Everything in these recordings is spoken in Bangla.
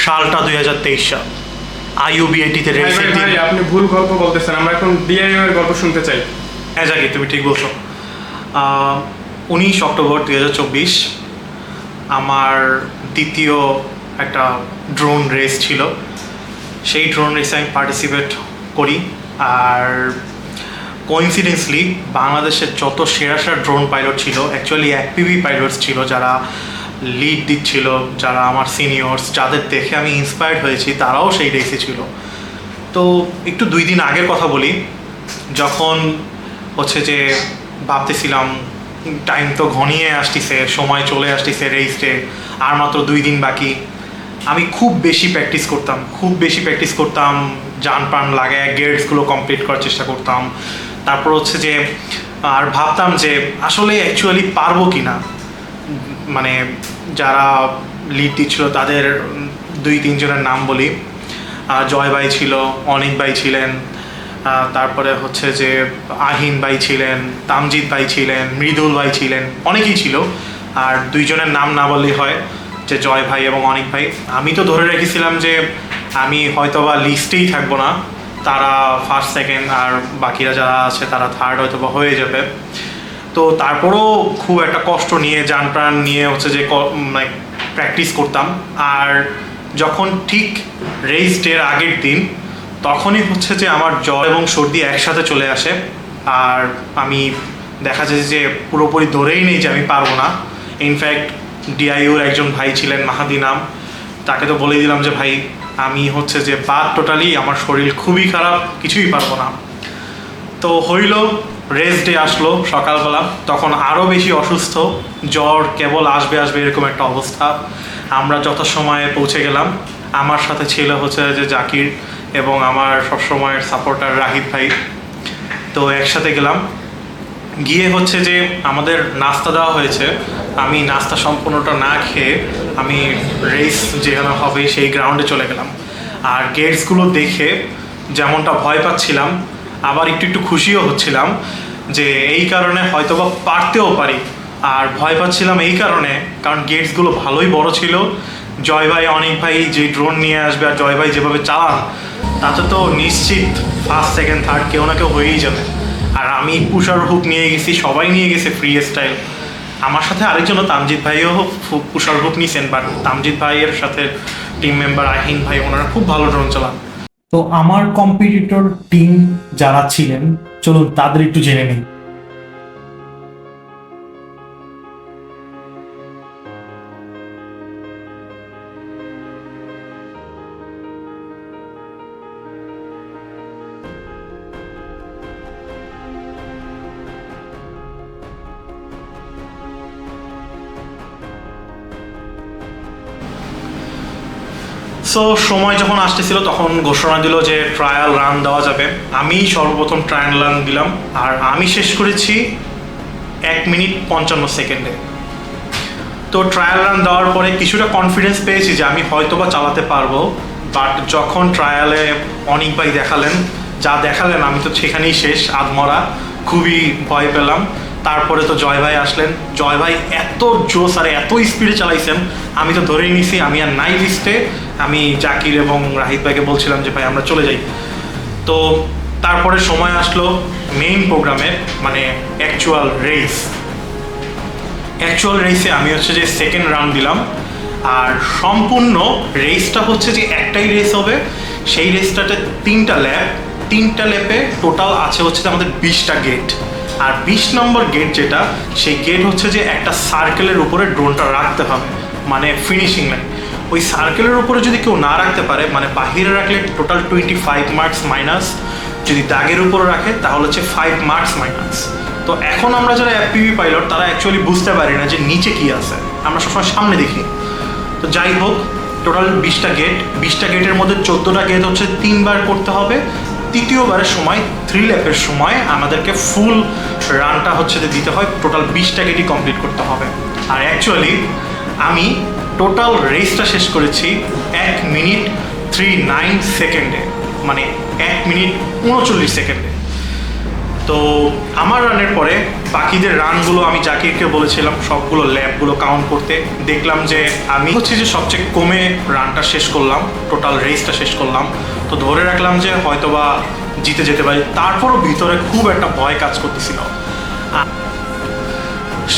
সালটা 2023 সাল। IUBAT-তে রেসের দিন। ভাই আপনি ভুল গল্প বলতেছেন, আমরা এখন DIU এর গল্প শুনতে চাই। হ্যাঁ জানি, তুমি ঠিক বলছো। 19 অক্টোবর 2024 আমার দ্বিতীয় একটা ড্রোন রেস ছিল। সেই ড্রোন রেসে আমি পার্টিসিপেট করি। আর কোইন্সিডেন্সলি বাংলাদেশের যত সেরা সেরা ড্রোন পাইলট ছিল, অ্যাকচুয়ালি FPV পাইলটস ছিল যারা লিড দিচ্ছিল, যারা আমার সিনিয়র্স, যাদের দেখে আমি ইন্সপায়ার্ড হয়েছি, তারাও সেই রেসে ছিল। তো একটু 2 দিন আগের কথা বলি, যখন হচ্ছে যে ভাবতেছিলাম টাইম তো ঘনিয়ে আসতেছে, সময় চলে আসতেছে রেসে, আর মাত্র 2 দিন বাকি। আমি খুব বেশি প্র্যাকটিস করতাম, জান প্রাণ লাগায় গেটসগুলো কমপ্লিট করার চেষ্টা করতাম। তারপর হচ্ছে যে আর ভাবতাম যে আসলে অ্যাকচুয়ালি পারবো কি না। মানে যারা লিড দিচ্ছিল তাদের 2-3 জনের নাম বলি। জয় ভাই ছিল, অনিক ভাই ছিলেন, তারপরে হচ্ছে যে আহিন ভাই ছিলেন, তামজিৎ ভাই ছিলেন, মৃদুল ভাই ছিলেন, অনেকেই ছিল। আর 2 জনের নাম না বললেই হয়, যে জয় ভাই এবং অনিক ভাই। আমি তো ধরে রেখেছিলাম যে আমি হয়তোবা লিস্টেই থাকবো না, তারা ফার্স্ট সেকেন্ড আর বাকিরা যারা আছে তারা থার্ড হয়তোবা হয়ে যাবে। তো তারপরেও খুব একটা কষ্ট নিয়ে, জান প্রাণ নিয়ে হচ্ছে যে মানে প্র্যাকটিস করতাম। আর যখন ঠিক রেস ডের আগের দিন, তখনই হচ্ছে যে আমার জ্বর এবং সর্দি একসাথে চলে আসে। আর আমি দেখা যায় যে পুরোপুরি ধরেই নেই যে আমি পারবো না। ইনফ্যাক্ট DIUর একজন ভাই ছিলেন, মাহাদি নাম, তাকে তো বলে দিলাম যে ভাই আমি হচ্ছে যে বাদ টোটালি, আমার শরীর খুবই খারাপ, কিছুই পারবো না। তো হইল, রেস ডে আসলো সকালবেলা, তখন আরও বেশি অসুস্থ, জ্বর কেবল আসবে এরকম একটা অবস্থা। আমরা যথাসময়ে পৌঁছে গেলাম। আমার সাথে ছিল হচ্ছে যে জাকির এবং আমার সবসময়ের সাপোর্টার রাহিদ ভাই। তো একসাথে গেলাম, গিয়ে হচ্ছে যে আমাদের নাস্তা দেওয়া হয়েছে। আমি নাস্তা সম্পূর্ণটা না খেয়ে আমি রেস যেখানে হবে সেই গ্রাউন্ডে চলে গেলাম। আর গেটসগুলো দেখে যেমনটা ভয় পাচ্ছিলাম, আবার একটু খুশিও হচ্ছিলাম যে এই কারণে হয়তোবা পারতেও পারি। আর ভয় পাচ্ছিলাম এই কারণে, কারণ গেটসগুলো ভালোই বড় ছিল। জয় ভাই, অনেক ভাই যে ড্রোন নিয়ে আসবে আর জয় ভাই যেভাবে চালান, তাতে তো নিশ্চিত ফার্স্ট সেকেন্ড থার্ড কেউ না কেউ হয়েই যাবে। আর আমি পুষার হুক নিয়ে গেছি, সবাই নিয়ে গেছে ফ্রি স্টাইল। আমার সাথে আরেকজনও তামজিৎ ভাইও পুষার হুক নিয়েছেন, বাট তামজিৎ ভাইয়ের সাথে টিম মেম্বার আহিন ভাই, ওনারা খুব ভালো ড্রোন চালান। তো আমার কম্পিটিটর টিম যারা ছিলেন, চলুন তাদের একটু জেনে নিই। সো সময় যখন আসতেছিল তখন ঘোষণা দিল যে ট্রায়াল রান দেওয়া যাবে। আমি সর্বপ্রথম ট্রায়াল রান দিলাম, আর আমি শেষ করেছি 1 মিনিট 55 সেকেন্ডে। তো ট্রায়াল রান দেওয়ার পরে কিছুটা কনফিডেন্স পেয়েছি যে আমি হয়তোবা চালাতে পারবো। বাট যখন ট্রায়ালে অনেক ভাই যা দেখালেন, আমি তো সেখানেই শেষ, আধমরা, খুবই ভয় পেলাম। তারপরে তো জয় ভাই আসলেন। জয় ভাই এত জোস আর এত স্পিডে চালাইছেন, আমি তো ধরেই নিছি আমি আর নাই লিস্টে। আমি জাকির এবং রাহিদ ভাইকে বলছিলাম যে ভাই আমরা চলে যাই। তো তারপরে সময় আসলো মেইন প্রোগ্রামের, মানে অ্যাকচুয়াল রেসে আমি হচ্ছে যে সেকেন্ড রাউন্ড দিলাম। আর সম্পূর্ণ রেসটা হচ্ছে যে একটাই রেস হবে। সেই রেসটাতে 3টা ল্যাপে টোটাল আছে হচ্ছে আমাদের 20টা গেট। আর 20 নম্বর গেট যেটা, সেই গেট হচ্ছে যে একটা সার্কেলের উপরে ড্রোনটা রাখতে হবে, মানে ফিনিশিং লাইন। ওই সার্কেলের উপরে যদি কেউ না রাখতে পারে, মানে বাহিরে রাখলে টোটাল 25 মার্কস মাইনাস, যদি দাগের উপরে রাখে তাহলে হচ্ছে 5 মার্কস মাইনাস। তো এখন আমরা যারা FPV পাইলট, তারা অ্যাকচুয়ালি বুঝতে পারি না যে নিচে কি আছে, আমরা সবসময় সামনে দেখি। তো যাই হোক, টোটাল 20টা গেটের মধ্যে 14টা গেট হচ্ছে 3 বার করতে হবে। তৃতীয়বারের সময় 3 ল্যাপের সময় আমাদেরকে ফুল রানটা হচ্ছে যে দিতে হয়, টোটাল 20টা গেটই কমপ্লিট করতে হবে। আর অ্যাকচুয়ালি আমি টোটাল রেসটা শেষ করেছি 1 মিনিট 39 সেকেন্ডে, মানে 1 মিনিট 39 সেকেন্ডে। তো আমার রানের পরে বাকিদের রানগুলো আমি জাকিরকে বলেছিলাম সবগুলো ল্যাবগুলো কাউন্ট করতে, দেখলাম যে আমি হচ্ছে যে সবচেয়ে কমে রানটা শেষ করলাম, টোটাল রেসটা শেষ করলাম। তো ধরে রাখলাম যে হয়তোবা জিতে যেতে পারি, তারপরও ভিতরে খুব একটা ভয় কাজ করতেছিল।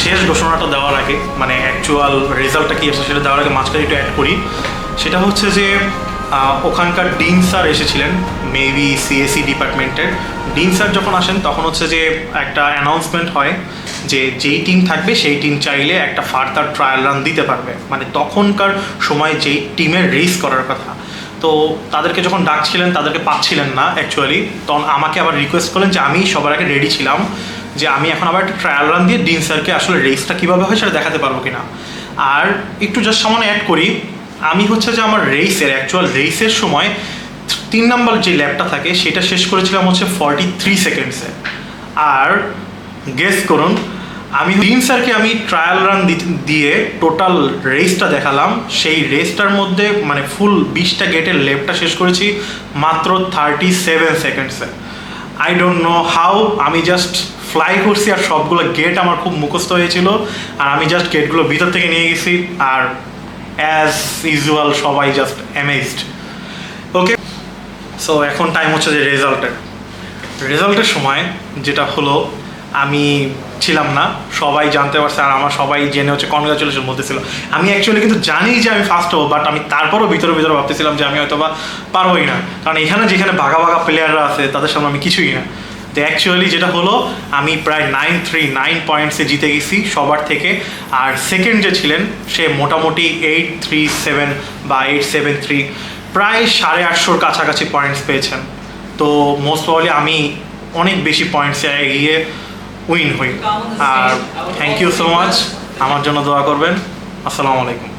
শেষ ঘোষণাটা দেওয়ার আগে, মানে অ্যাকচুয়াল রেজাল্টটা কী আসছে সেটা দেওয়ার আগে মাঝখানে একটু অ্যাড করি। সেটা হচ্ছে যে ওখানকার ডিন স্যার এসেছিলেন, মেবি সিএসি ডিপার্টমেন্টের ডিন স্যার যখন আসেন তখন হচ্ছে যে একটা অ্যানাউন্সমেন্ট হয় যে যেই টিম থাকবে সেই টিম চাইলে একটা ফার্দার ট্রায়াল রান দিতে পারবে, মানে তখনকার সময় যেই টিমের রেস করার কথা। তো তাদেরকে যখন ডাকছিলেন তাদেরকে পাচ্ছিলেন না অ্যাকচুয়ালি, তখন আমাকে আবার রিকোয়েস্ট করলেন যে আমি সবার আগে রেডি ছিলাম যে আমি এখন আবার একটা ট্রায়াল রান দিয়ে ডিন স্যারকে আসলে রেসটা কীভাবে হয় সেটা দেখাতে পারবো কিনা। আর একটু জাস্ট সামনে অ্যাড করি, আমি হচ্ছে যে আমার অ্যাকচুয়াল রেসের সময় 3 নম্বর যে ল্যাবটা থাকে সেটা শেষ করেছিলাম হচ্ছে 43 সেকেন্ডসে। আর গেস করুন, আমি ডিন স্যারকে আমি ট্রায়াল রান দিয়ে টোটাল রেসটা দেখালাম, সেই রেসটার মধ্যে মানে ফুল 20টা গেটের লেফটটা শেষ করেছি মাত্র 37 সেকেন্ডসে। আই ডোন্ট নো হাউ, আমি জাস্ট ফ্লাই করছি আর সবগুলো গেট আমার খুব মুখস্থ হয়েছিল, আর আমি জাস্ট গেটগুলো ভিতর থেকে নিয়ে গেছি, আর অ্যাজ ইউজুয়াল সবাই জাস্ট অ্যামেজড। ওকে, সো এখন টাইম হচ্ছে যে রেজাল্টের সময় যেটা হলো, আমি ছিলাম না, সবাই জানতে পারছে, আর আমার সবাই জেনে হচ্ছে কনগ্রাচুলেশন বলতেছিল। আমি অ্যাকচুয়ালি কিন্তু জানি যে আমি ফার্স্ট হবো, বাট আমি তারপরও ভিতরে ভাবতেছিলাম যে আমি হয়তো বা পারবোই না, কারণ এখানে যেখানে ভাগা প্লেয়াররা আছে তাদের সামনে আমি কিছুই না। তো অ্যাকচুয়ালি যেটা হলো, আমি প্রায় 9 পয়েন্টসে জিতে গেছি সবার থেকে, আর সেকেন্ড যে ছিলেন সে মোটামুটি 837 বা 873, প্রায় 850 কাছাকাছি পয়েন্টস পেয়েছেন। তো মোস্ট প্রবাবলি আমি অনেক বেশি পয়েন্টসে এগিয়ে উইন হই। আর থ্যাংক ইউ সো মাচ, আমার জন্য দোয়া করবেন। আসসালামু আলাইকুম।